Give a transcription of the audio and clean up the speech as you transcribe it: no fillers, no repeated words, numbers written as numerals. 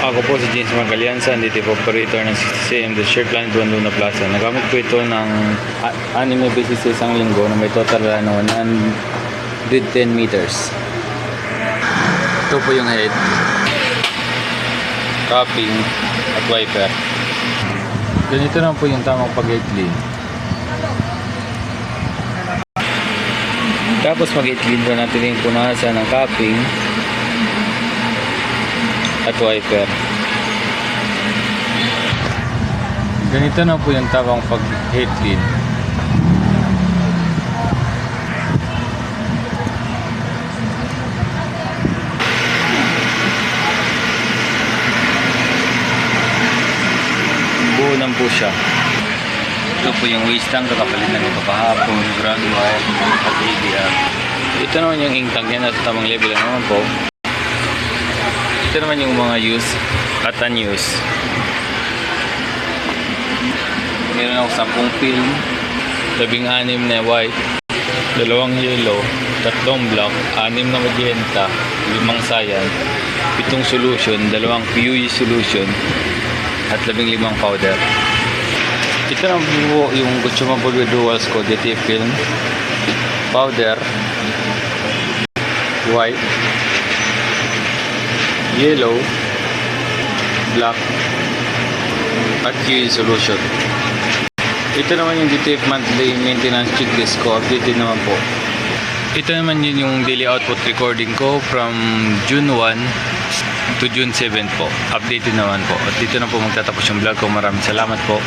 Ako po si James Magalianza, dito po operator ng 60cm The Share Planet Luna Plaza. Nagamit ko ito ng anime basis sa isang linggo na may total na 110 meters. Ito po yung head, cupping at wiper. Ganito na po yung tamang pag-clean. Tapos mag-clean po natin yung punasan ng cupping at wiper. Ganito na po yung tamang pag-head clean. Buunan po siya. Ito po yung waste tank, kakapalitan ito kahapon, ground wire at ABR. Ito naman yung ink tank niya, nasa tamang level naman po. Ito naman yung mga use at unused. Meron ako 10 film, 16 na white, 2 yellow, 3 black, 6 na magenta, 5 cyan, 7 solution, 2 PUE solution, at 15 powder. Ito na po yung consumable dual scope DTF film, powder, white, yellow, black, at PUE solution. Ito naman yung DTF monthly maintenance checklist ko, updated naman po. Ito naman yun yung daily output recording ko from June 1 to June 7 po. Updated naman po. At dito na po magtatapos yung vlog ko. Maraming salamat po.